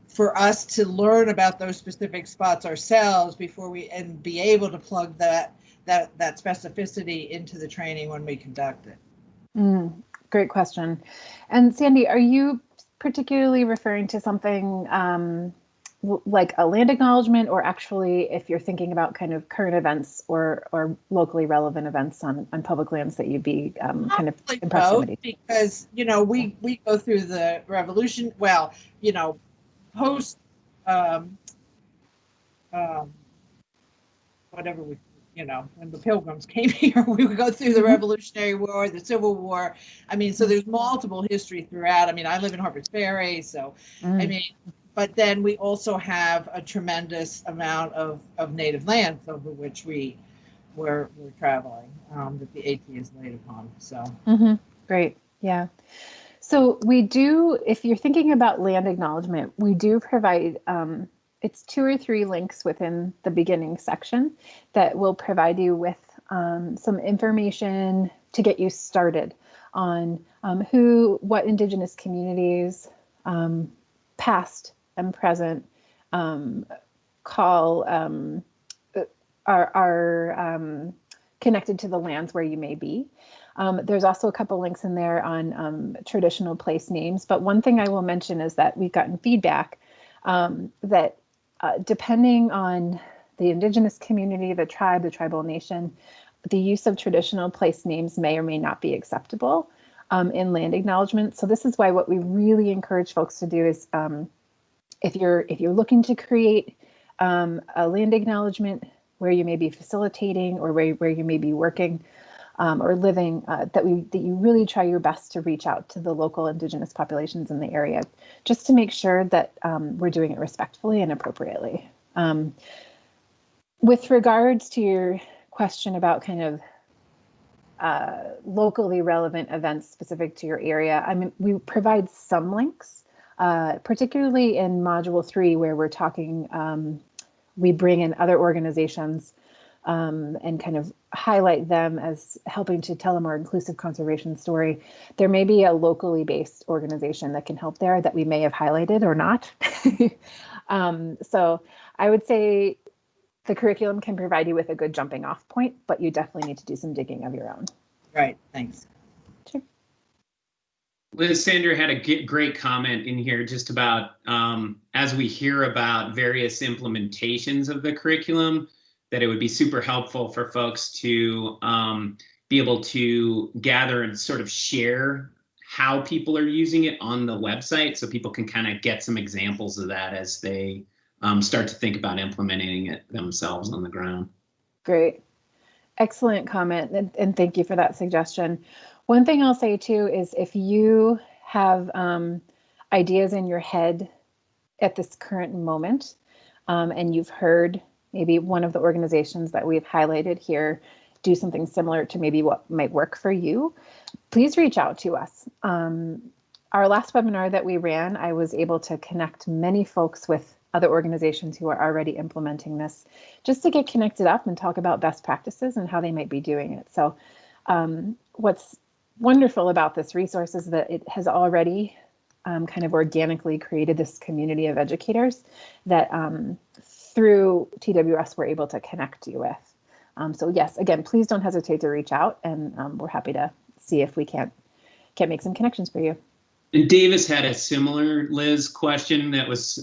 Speaker 8: for us to learn about those specific spots ourselves before and be able to plug that specificity into the training when we conduct it?
Speaker 1: Great question. And Sandy, are you particularly referring to something like a land acknowledgement, or actually if you're thinking about kind of current events or locally relevant events on public lands that you'd be kind of in proximity?
Speaker 8: Both, because, you know, we go through the revolution, well, you know, post whatever we, you know, when the Pilgrims came here, we would go through the Revolutionary War, the Civil War. I mean, so there's multiple history throughout. I mean, I live in Harpers Ferry, so I mean, but then we also have a tremendous amount of native lands over which we're traveling, that the AT is laid upon. So
Speaker 1: Great, yeah. So we do, if you're thinking about land acknowledgement, we do provide it's 2 or 3 links within the beginning section that will provide you with some information to get you started on what Indigenous communities, past and present, call are connected to the lands where you may be. There's also a couple links in there on traditional place names, but one thing I will mention is that we've gotten feedback that depending on the Indigenous community, the tribe, the tribal nation, the use of traditional place names may or may not be acceptable in land acknowledgement. So this is why what we really encourage folks to do is if you're looking to create a land acknowledgement where you may be facilitating or where you may be working or living, that you really try your best to reach out to the local Indigenous populations in the area, just to make sure that we're doing it respectfully and appropriately. With regards to your question about kind of locally relevant events specific to your area, I mean, we provide some links, particularly in Module 3, where we're talking, we bring in other organizations and kind of highlight them as helping to tell a more inclusive conservation story. There may be a locally based organization that can help there that we may have highlighted or not. So I would say the curriculum can provide you with a good jumping off point, but you definitely need to do some digging of your own.
Speaker 8: right, thanks.
Speaker 1: Sure.
Speaker 4: Liz, Sandra had a great comment in here just about as we hear about various implementations of the curriculum, that it would be super helpful for folks to be able to gather and sort of share how people are using it on the website, so people can kind of get some examples of that as they start to think about implementing it themselves on the ground.
Speaker 1: Great. Excellent comment. And thank you for that suggestion. One thing I'll say too is if you have ideas in your head at this current moment, and you've heard maybe one of the organizations that we've highlighted here do something similar to maybe what might work for you, please reach out to us. Our last webinar that we ran, I was able to connect many folks with other organizations who are already implementing this, just to get connected up and talk about best practices and how they might be doing it. So what's wonderful about this resource is that it has already kind of organically created this community of educators that through TWS we're able to connect you with. So yes, again, please don't hesitate to reach out, and we're happy to see if we can't make some connections for you.
Speaker 4: And Davis had a similar, Liz, question that was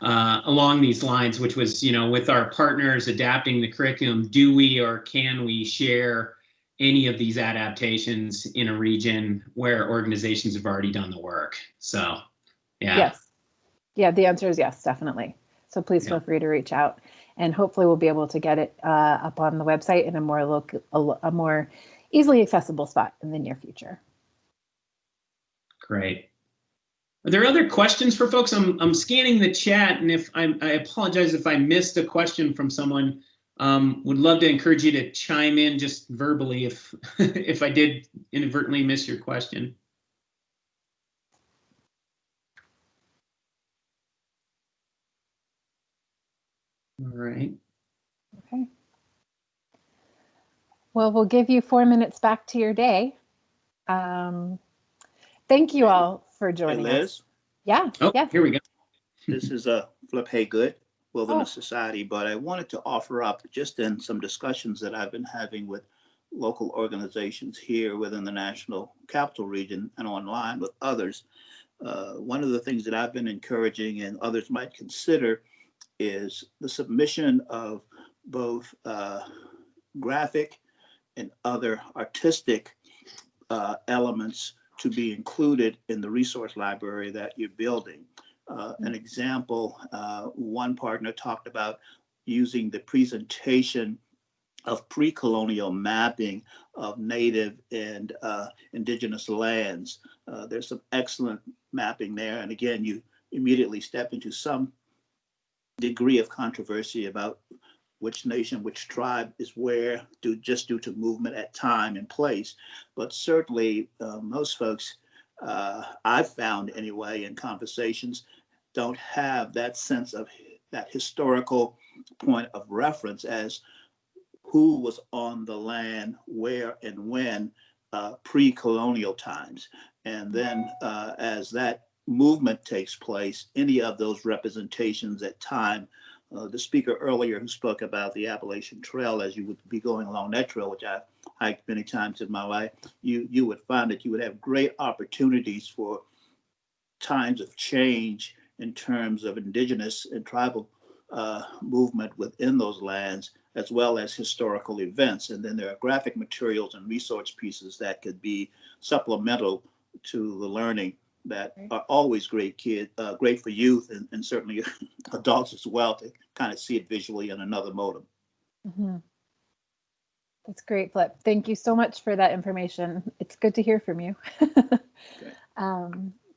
Speaker 4: along these lines, which was, you know, with our partners adapting the curriculum, do we or can we share any of these adaptations in a region where organizations have already done the work? So, yeah.
Speaker 1: Yes. Yeah, the answer is yes, definitely. So please feel free to reach out, and hopefully we'll be able to get it up on the website in a more easily accessible spot in the near future.
Speaker 4: Great. Are there other questions for folks? I'm scanning the chat, and if I apologize if I missed a question from someone. Would love to encourage you to chime in just verbally if if I did inadvertently miss your question. All right.
Speaker 1: Okay. Well, we'll give you 4 minutes back to your day. Thank you all for joining us. Yeah.
Speaker 4: Oh,
Speaker 1: yeah.
Speaker 4: Here we go.
Speaker 9: This is Flip Haygood, Wilderness Society, but I wanted to offer up just in some discussions that I've been having with local organizations here within the National Capital Region and online with others. One of the things that I've been encouraging and others might consider is the submission of both graphic and other artistic elements to be included in the resource library that you're building. An example, one partner talked about using the presentation of pre-colonial mapping of native and indigenous lands. There's some excellent mapping there. And again, you immediately step into some degree of controversy about which nation, which tribe is where, just due to movement at time and place. But certainly most folks, I've found anyway in conversations, don't have that sense of that historical point of reference as who was on the land, where and when, pre-colonial times. And then as that movement takes place, any of those representations at time, the speaker earlier who spoke about the Appalachian Trail, as you would be going along that trail, which I've hiked many times in my life, you would find that you would have great opportunities for times of change in terms of indigenous and tribal movement within those lands, as well as historical events. And then there are graphic materials and resource pieces that could be supplemental to the learning that are always great for youth and certainly adults as well, to kind of see it visually in another modem.
Speaker 1: Mm-hmm. That's great, Flip. Thank you so much for that information. It's good to hear from you.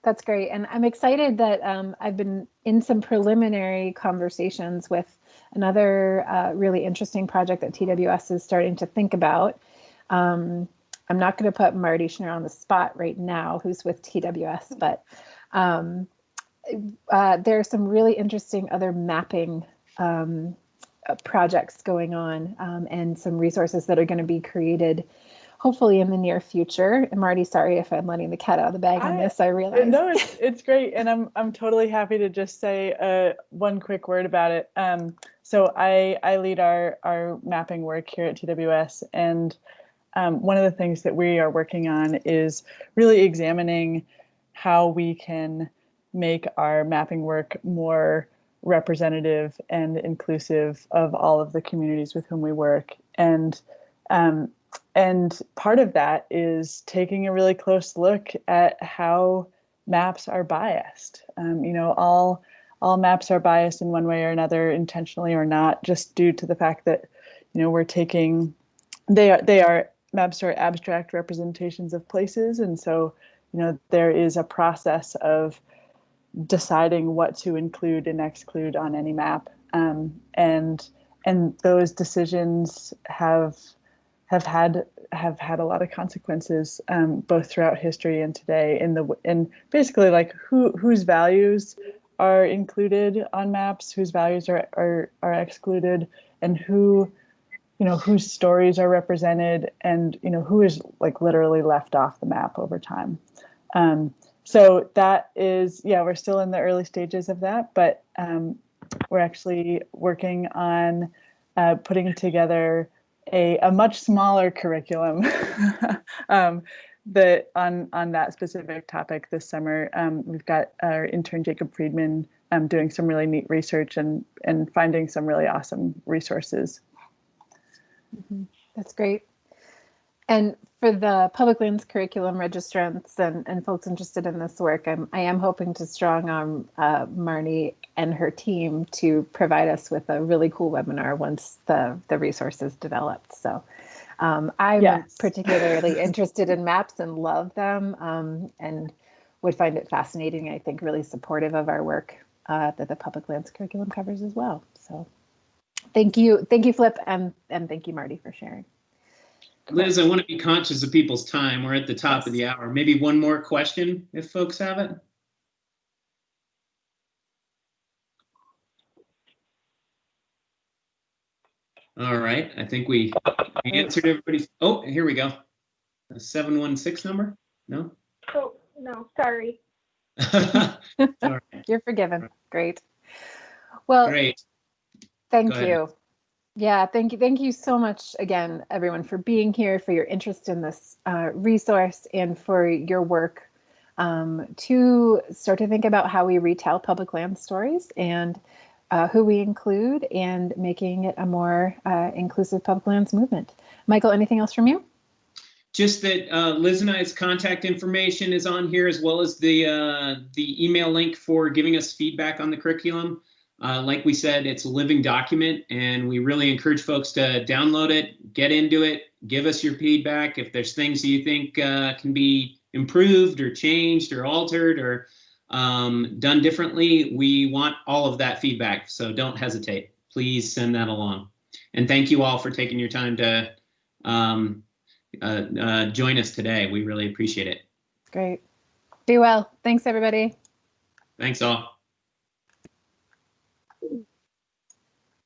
Speaker 1: That's great. And I'm excited that I've been in some preliminary conversations with another really interesting project that TWS is starting to think about. I'm not going to put Marty Schnur on the spot right now, who's with TWS, but there are some really interesting other mapping projects going on and some resources that are going to be created hopefully in the near future. And Marty, sorry if I'm letting the cat out of the bag on this, I realize.
Speaker 5: No, it's great. And I'm totally happy to just say one quick word about it. So I lead our mapping work here at TWS. And one of the things that we are working on is really examining how we can make our mapping work more representative and inclusive of all of the communities with whom we work. And part of that is taking a really close look at how maps are biased. All maps are biased in one way or another, intentionally or not, just due to the fact that, we're taking, maps are abstract representations of places. And so, there is a process of deciding what to include and exclude on any map. And those decisions have had a lot of consequences, both throughout history and today, in basically like whose values are included on maps, whose values are excluded, and whose stories are represented, and who is like literally left off the map over time. So that is, we're still in the early stages of that, but we're actually working on putting together a much smaller curriculum that on that specific topic this summer. We've got our intern Jacob Friedman doing some really neat research and finding some really awesome resources.
Speaker 1: Mm-hmm. That's great. And for the public lands curriculum registrants and folks interested in this work, I am hoping to strong arm Marnie and her team to provide us with a really cool webinar once the resource is developed. So I'm particularly interested in maps and love them, and would find it fascinating. I think really supportive of our work that the public lands curriculum covers as well. So thank you, Flip, and thank you, Marty, for sharing.
Speaker 4: Liz, I want to be conscious of people's time. We're at the top of the hour. Maybe one more question if folks have it. All right. I think we answered everybody's. Oh, here we go. A 716 number? No?
Speaker 10: Oh, no, sorry.
Speaker 1: Right. You're forgiven. Great. Well,
Speaker 4: great.
Speaker 1: Thank you. Yeah, thank you so much again, everyone, for being here, for your interest in this resource, and for your work to start to think about how we retell public land stories and who we include, and making it a more inclusive public lands movement. Michael, anything else from you?
Speaker 4: Just that Liz and I's contact information is on here, as well as the email link for giving us feedback on the curriculum. Like we said, it's a living document, and we really encourage folks to download it, get into it, give us your feedback. If there's things that you think can be improved or changed or altered or done differently, we want all of that feedback. So don't hesitate. Please send that along. And thank you all for taking your time to join us today. We really appreciate it.
Speaker 1: Great. Be well. Thanks, everybody.
Speaker 4: Thanks all.